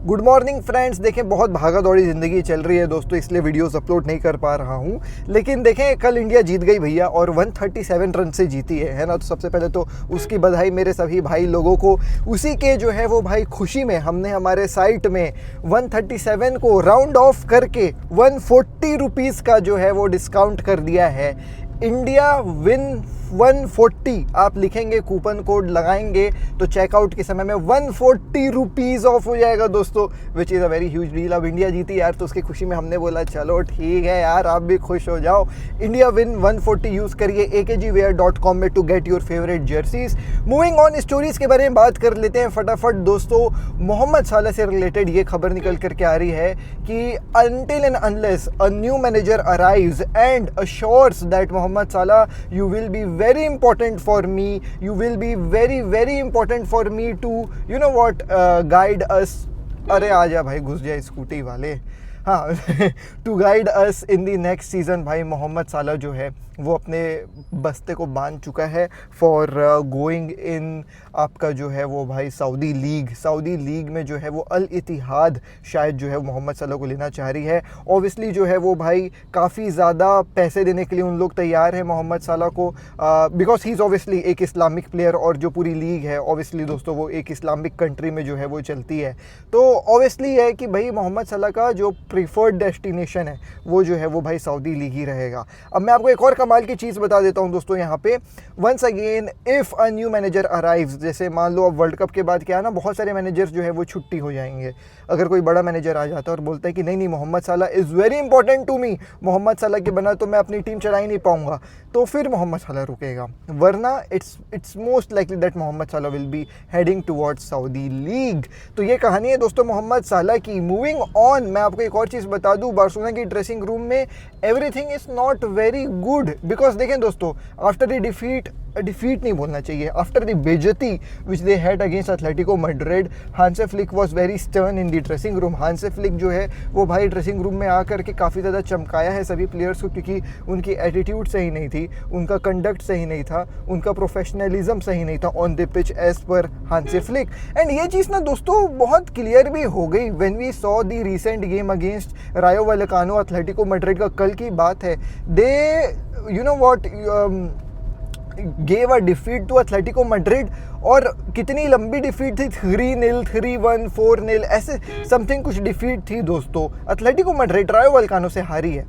Good morning friends. देखें, बहुत भागा दौड़ी ज़िंदगी चल रही है दोस्तों, इसलिए वीडियोस अपलोड नहीं कर पा रहा हूँ। लेकिन देखें, कल इंडिया जीत गई भैया, और 137 रन से जीती है ना। तो सबसे पहले तो उसकी बधाई मेरे सभी भाई लोगों को। उसी के जो है वो भाई खुशी में हमने हमारे साइट में 137 को राउंड ऑफ करके 140 रुपीज़ का जो है वो डिस्काउंट कर दिया है। इंडिया विन 140 आप लिखेंगे, कूपन कोड लगाएंगे तो चेकआउट के समय में 140 रुपीज़ ऑफ हो जाएगा दोस्तों, which is a very huge deal. अब इंडिया जीती यार, तो उसकी खुशी में हमने बोला चलो ठीक है यार, आप भी खुश हो जाओ। इंडिया विन 140 यूज़ करिए akgwear.com में to get your favourite jerseys. Moving on, stories के बारे में बात कर लेते हैं फटाफट दोस्तों। मोहम्मद साला से रिलेटेड ये खबर निकल करके आ रही है कि until and unless a new manager arrives and assures that Mohammad Salah, you will be very important for me, you will be very important for me to guide us। अरे आजा भाई, घुस जाए स्कूटी वाले। हाँ to guide us in the next season. भाई Mohamed साला जो है वो अपने बस्ते को बांध चुका है फॉर गोइंग इन आपका जो है वो भाई सऊदी लीग में जो है वो अल इतिहाद शायद जो है मोहम्मद साला को लेना चाह रही है। ऑब्वियसली जो है वो भाई काफ़ी ज़्यादा पैसे देने के लिए उन लोग तैयार हैं मोहम्मद साला को, बिकॉज ही इज़ ऑब्वियसली एक इस्लामिक प्लेयर, और जो पूरी लीग है ऑब्वियसली दोस्तों वो एक इस्लामिक कंट्री में जो है वो चलती है। तो ऑब्वियसली है कि भाई मोहम्मद साला का जो प्रीफर्ड डेस्टिनेशन है वो जो है वो भाई सऊदी लीग ही रहेगा। अब मैं आपको एक और कमाल की चीज़ बता देता हूं दोस्तों यहाँ पे। Once again if a new manager arrives, जैसे मान लो अब वर्ल्ड कप के बाद क्या है ना, बहुत सारे मैनेजर्स जो है वो छुट्टी हो जाएंगे। अगर कोई बड़ा मैनेजर आ जाता है और बोलता है कि नहीं Mohamed Salah is very important to me, Mohamed Salah के बिना तो मैं अपनी टीम चला ही नहीं पाऊंगा, तो फिर मोहम्मद साला रुकेगा। वरना it's most likely that Mohamed Salah will be heading towards Saudi League. तो ये कहानी है दोस्तों मोहम्मद साला की। मूविंग ऑन, मैं आपको एक और चीज़ बता दूं, बार्सिलोना की ड्रेसिंग रूम में everything is not very good. Because देखें दोस्तों, आफ्टर द डिफीट नहीं बोलना चाहिए, आफ्टर द बेइज्जती which they had against Atletico Madrid, Hansi Flick was very stern in the dressing room. Hansi Flick जो है वो भाई ड्रेसिंग रूम में आकर के काफ़ी ज़्यादा चमकाया है सभी प्लेयर्स को, क्योंकि उनकी एटीट्यूड सही नहीं थी, उनका कंडक्ट सही नहीं था, उनका प्रोफेशनलिज्म सही नहीं था on the pitch as per हांसे flick. And ये चीज़ ना दोस्तों बहुत क्लियर भी हो गई when we saw the recent game against Rayo Vallecano, Atletico Madrid का कल की बात है। They gave a defeat to Atletico Madrid, और कितनी लंबी डिफीट थी, 3-0, 3-1, 4-0, ऐसे समथिंग कुछ डिफीट थी दोस्तों। एथलेटिको मैड्रिड रायो वैलेकानो से हारी है।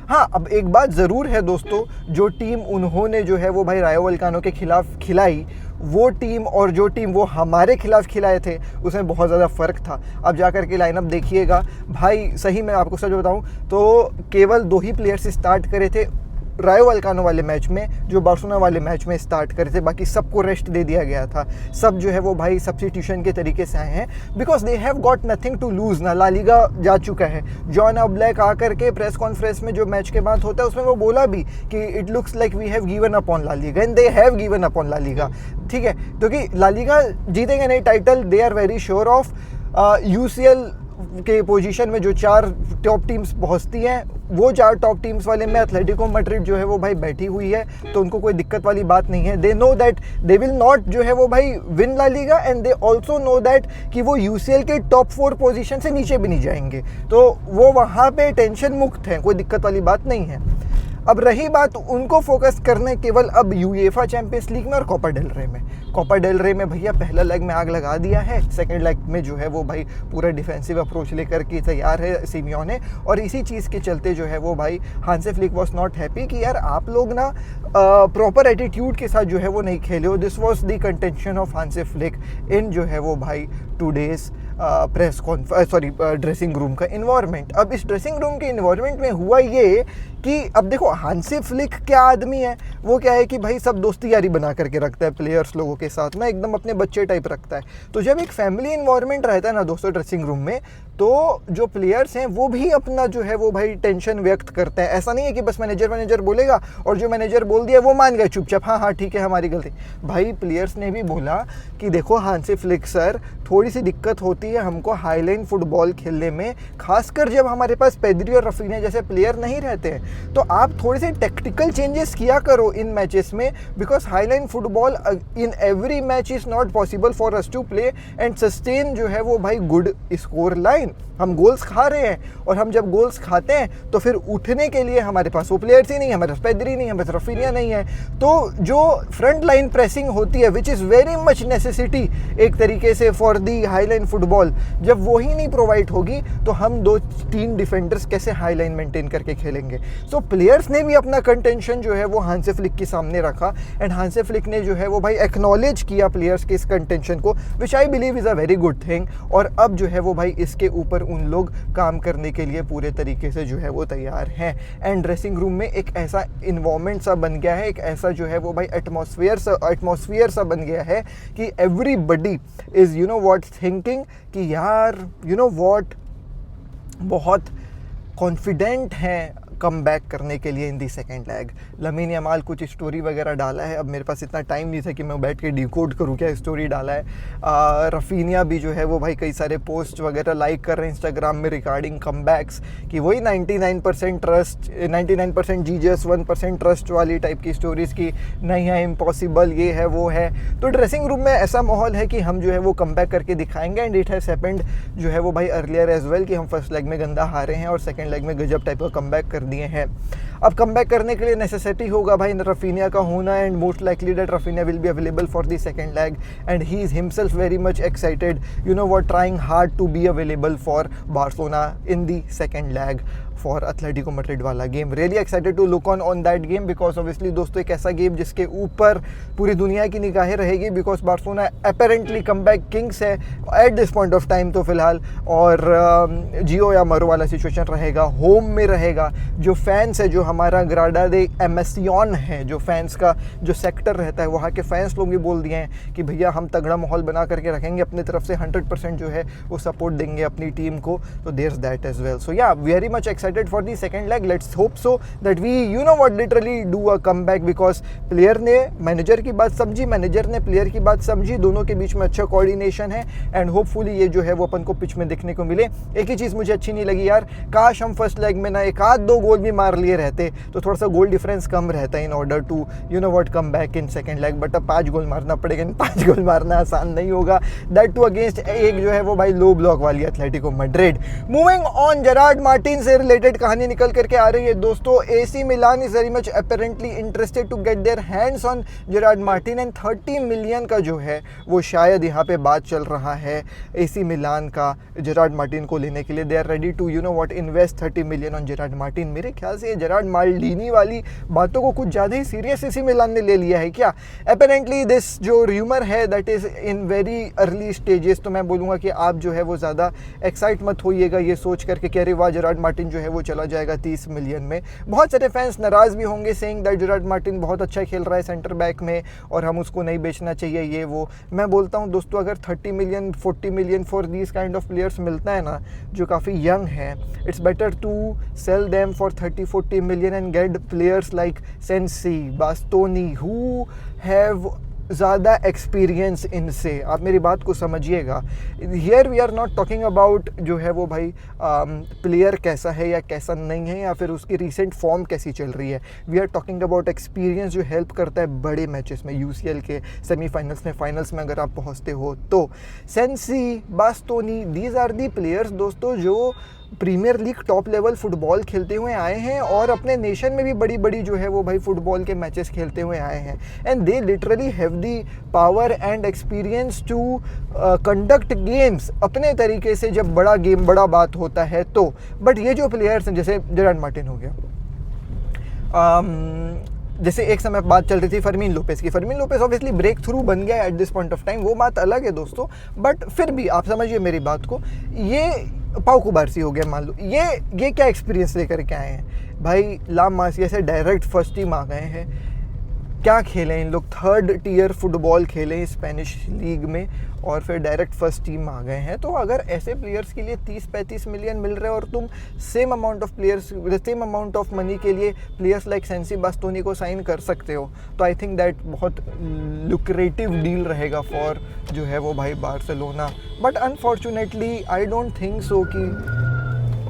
हाँ, अब एक बात ज़रूर है दोस्तों, जो टीम उन्होंने जो है वो भाई रायो वैलेकानो के खिलाफ खिलाई, वो टीम और जो टीम वो हमारे खिलाफ खिलाए थे उसमें बहुत ज़्यादा फ़र्क था। अब जाकर के लाइनअप देखिएगा भाई, सही मैं आपको सच बताऊं तो केवल 2 ही प्लेयर्स स्टार्ट करे थे रायो वैलेकानो वाले मैच में, जो बार्सिलोना वाले मैच में स्टार्ट करे थे। बाकी सबको रेस्ट दे दिया गया था। सब जो है वो भाई सब्स्टिट्यूशन के तरीके से आए हैं, because they have got nothing to lose ना। ला लीगा जा चुका है। जॉन ओब्लैक आकर के प्रेस कॉन्फ्रेंस में जो मैच के बाद होता है उसमें वो बोला भी कि it looks like we have given up on La Liga, and they have given up on La Liga. ठीक है, क्योंकि ला लीगा जीतेंगे नहीं title, they are very sure of. UCL के पोजीशन में जो 4 टॉप टीम्स पहुंचती हैं, वो 4 टॉप टीम्स वाले में एथलेटिको मैड्रिड जो है वो भाई बैठी हुई है, तो उनको कोई दिक्कत वाली बात नहीं है। They know that they will not जो है वो भाई win La Liga, and they also know that कि वो यूसीएल के टॉप 4 पोजीशन से नीचे भी नहीं जाएंगे, तो वो वहाँ पे टेंशन मुक्त हैं, कोई दिक्कत वाली बात नहीं है। अब रही बात उनको फोकस करने केवल अब यूएफा चैंपियंस लीग में और कोपा डेल रे में। कोपा डेल रे में भैया पहला लेग में आग लगा दिया है, सेकंड लेग में जो है वो भाई पूरा डिफेंसिव अप्रोच लेकर के तैयार है सिमियोने, और इसी चीज़ के चलते जो है वो भाई हांसे फ्लिक वॉज नॉट हैप्पी कि यार आप लोग ना प्रॉपर एटीट्यूड के साथ जो है वो नहीं खेले हो। This was the contention of Hansi Flick in जो है वो भाई टूडेज ड्रेसिंग रूम का इन्वायरमेंट। अब इस ड्रेसिंग रूम के इन्वायरमेंट में हुआ ये कि अब देखो हांसे फ्लिक क्या आदमी है, वो क्या है कि भाई सब दोस्ती यारी बना करके रखता है प्लेयर्स लोगों के साथ में, एकदम अपने बच्चे टाइप रखता है। तो जब एक फैमिली इन्वायरमेंट रहता है ना दोस्तों ड्रेसिंग रूम में, तो जो प्लेयर्स हैं वो भी अपना जो है वो भाई टेंशन व्यक्त करते हैं। ऐसा नहीं है कि बस मैनेजर बोलेगा और जो मैनेजर बोल दिया वो मान गए चुपचाप, हाँ हाँ ठीक है हमारी गलती। भाई प्लेयर्स ने भी बोला कि देखो हांसी फ्लिक सर, थोड़ी सी दिक्कत होती है हमको हाईलाइन फुटबॉल खेलने में, खासकर जब हमारे पास पेद्री और रफीना जैसे प्लेयर नहीं रहते हैं। तो आप थोड़े से टेक्टिकल चेंजेस किया करो इन मैचेस में, because high line football in every match is not possible for us to play and sustain जो है वो भाई गुड स्कोर लाइन। हम गोल्स खा रहे हैं और हम जब गोल्स खाते हैं तो फिर उठने के लिए हमारे पास वो प्लेयर्स ही नहीं है, हमारे पास पेद्री नहीं है, हमारे पास रफीनिया नहीं है। तो जो फ्रंट लाइन प्रेसिंग होती है which is very much necessity एक तरीके से फॉर दी हाईलाइन फुटबॉल, जब वो ही नहीं प्रोवाइड होगी तो हम 2-3 डिफेंडर्स कैसे हाईलाइन मेंटेन करके खेलेंगे। सो प्लेयर्स ने भी अपना कंटेंशन जो है वो हांसी फ्लिक के सामने रखा एंड हांसी फ्लिक ने जो है वो भाई एक्नॉलेज किया प्लेयर्स के इस कंटेंशन को, which I believe is a very good thing. और अब जो है वो भाई इसके ऊपर उन लोग काम करने के लिए पूरे तरीके से जो है वो तैयार हैं। एंड ड्रेसिंग रूम में एक ऐसा इन्वायरमेंट सा बन गया है, एक ऐसा जो है वो भाई एटमॉस्फेयर सा बन गया है कि everybody is you know what thinking कि यार यू नो व्हाट, बहुत कॉन्फिडेंट हैं कम बैक करने के लिए इन the second leg. Lamin Yamal कुछ स्टोरी वगैरह डाला है, अब मेरे पास इतना टाइम नहीं था कि मैं बैठ के डिकोड करूँ क्या स्टोरी डाला है। रफीनिया भी जो है वो भाई कई सारे पोस्ट वगैरह लाइक कर रहे हैं इंस्टाग्राम में रिगार्डिंग कम बैक्स, कि वही 99% ट्रस्ट, 99% जीजस 1% ट्रस्ट वाली टाइप की स्टोरीज़ की नहीं है, इम्पॉसिबल ये है वो है। तो ड्रेसिंग रूम में ऐसा माहौल है कि हम जो है वो कम बैक करके दिखाएंगे एंड इट हैज़ हैपेंड जो है वो भाई अर्लियर एज वेल, कि हम फर्स्ट लेग में गंदा हारे हैं और सेकेंड लेग में गजब टाइप का कम बैक कर दिए हैं। अब कम बैक करने के लिए नेसेसिटी होगा भाई रफीनिया का होना and most likely that Raphinha will be available for the second leg and he is himself very much excited, you know what, trying hard to be available for Barcelona in the second leg for Atletico Madrid वाला game. Really excited to look on that game because obviously दोस्तों एक ऐसा game जिसके ऊपर पूरी दुनिया की निगाहें रहेगी, because Barcelona apparently comeback kings है at this point of time तो फिलहाल, और जियो या मरो वाला सिचुएशन रहेगा, होम में रहेगा। जो फैंस है, जो हमारा ग्राडा दे एमेसियन है, जो फैंस का जो सेक्टर रहता है, वहाँ के फैंस लोग भी बोल दिए हैं कि भैया हम तगड़ा माहौल बना करके रखेंगे, अपनी तरफ से 100% जो है वो सपोर्ट देंगे अपनी टीम को। तो there's that as well. So yeah very much excited for the second leg. Let's hope so that we you know what literally do a comeback, because player ने मैनेजर की बात समझी, मैनेजर ने player की बात समझी, दोनों के बीच में अच्छा कोऑर्डिनेशन है एंड होपफुली ये जो है वो अपन को पिच में देखने को मिले। एक ही चीज़ मुझे अच्छी नहीं लगी यार, काश हम फर्स्ट लेग में ना 1-2 गोल भी मार लिए रहते तो थोड़ा सा गोल डिफरेंस कम रहता है in order to you know what come back in second leg. But अब 5 गोल मारना पड़ेगा, 5 गोल मारना आसान नहीं होगा, दैट टू अगेंस्ट एक जो है वो भाई लो ब्लॉक वाली Atletico Madrid. Moving on, Gerard Martin से रिलेटेड कहानी निकल करके आ रही है दोस्तों। AC Milan is very much apparently interested to get their hands on Gerard Martin and 30 million का जो है वो शायद यहाँ पे बात चल रहा है एसी मिलान का जेरार्ड मार्टिन को लेने के लिए। They are ready to you know what invest 30 million on Gerard Martin. मेरे ख्याल से ये जेरार्ड माल्डीनी वाली बातों को कुछ ज़्यादा ही सीरियस एसी मिलान ने ले लिया है क्या। अपेरेंटली दिस जो र्यूमर है that is in very early stages, तो मैं बोलूँगा कि आप जो है वो ज़्यादा एक्साइट मत होइएगा ये सोच करके कि अरे वाह जेरार्ड मार्टिन जो है वो चला जाएगा 30 मिलियन में। बहुत सारे फैंस नाराज़ भी होंगे सेइंग दैट जेरार्ड मार्टिन बहुत अच्छा खेल रहा है सेंटर बैक में और हम उसको नहीं बेचना चाहिए ये वो। मैं बोलता हूँ दोस्तों, अगर 30 million 40 million for these kind of players मिलता है ना जो काफ़ी यंग है, it's better to sell them for 30-40 million and get players like Sensi, Bastoni who have ज़्यादा एक्सपीरियंस इनसे। आप मेरी बात को समझिएगा, here we are not talking about जो है वो भाई प्लेयर कैसा है या कैसा नहीं है या फिर उसकी रिसेंट फॉर्म कैसी चल रही है। We are talking about experience जो हेल्प करता है बड़े मैचेस में, यूसीएल के सेमीफाइनल्स में, फाइनल्स में अगर आप पहुंचते हो तो। Sensi, Bastoni, these are the players दोस्तों जो Premier League top level football खेलते हुए आए हैं और अपने नेशन में भी बड़ी बड़ी जो है वो भाई फुटबॉल के मैचेस खेलते हुए आए हैं and they literally have the power and experience to conduct games अपने तरीके से जब बड़ा गेम बड़ा बात होता है तो। बट ये जो प्लेयर्स हैं जैसे जेरार्ड मार्टिन हो गया, जैसे एक समय बात चल रही थी फर्मीन लोपेस की, Fermin Lopez obviously breakthrough बन गया at this point of time, वो बात अलग है दोस्तों। बट फिर भी आप समझिए मेरी बात को, ये पाउ कुबारसी हो गया मान लो, ये क्या एक्सपीरियंस लेकर के आए हैं भाई, ला मासिया से डायरेक्ट फर्स्ट टीम आ गए हैं। क्या खेलें इन लोग, 3rd टियर फुटबॉल खेलें स्पेनिश लीग में और फिर डायरेक्ट फर्स्ट टीम आ गए हैं। तो अगर ऐसे प्लेयर्स के लिए 30-35 मिलियन मिल रहे हैं और तुम सेम अमाउंट ऑफ मनी के लिए प्लेयर्स लाइक सेंसी बास्तोनी को साइन कर सकते हो, तो आई थिंक दैट बहुत लुक्रेटिव डील रहेगा फॉर जो है वो भाई Barcelona. But unfortunately I don't think so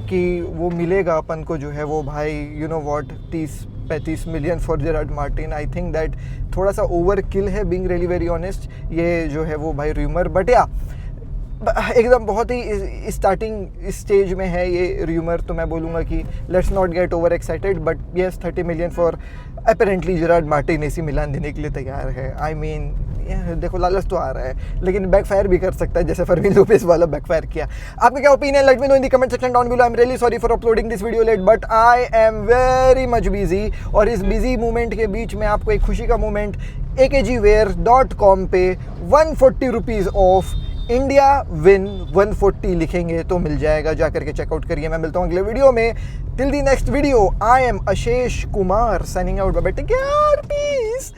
कि वो मिलेगा अपन को जो है वो भाई you know what 30-35 million for Gerrard Martin. I think that थोड़ा सा ओवर किल है, बीइंग रियली वेरी ऑनेस्ट, ये जो है वो भाई र्यूमर। बट या एकदम बहुत ही स्टार्टिंग स्टेज में है ये र्यूमर, तो मैं बोलूँगा कि let's not get over excited. But yes 30 million for apparently Gerrard Martin AC Milan देने के लिए तैयार है। आई मीन देखो लालच तो आ रहा है लेकिन बैकफायर भी कर सकता है, जैसे फरमीन लोपेस वाला बैकफायर किया। आपका क्या opinion, let me know in the comment section down below. I am really sorry for uploading this video late, but I am very much busy, और इस बिजी मोमेंट के बीच में आपको एक खुशी का मोमेंट akgwear.com पे 140 रुपीज़ ऑफ इंडिया विन 140 लिखेंगे तो मिल जाएगा, जा करके चेकआउट करिए। मैं मिलता हूँ अगले वीडियो में। Till the next video I am Ashesh Kumar signing out, bye bye, take care, piece.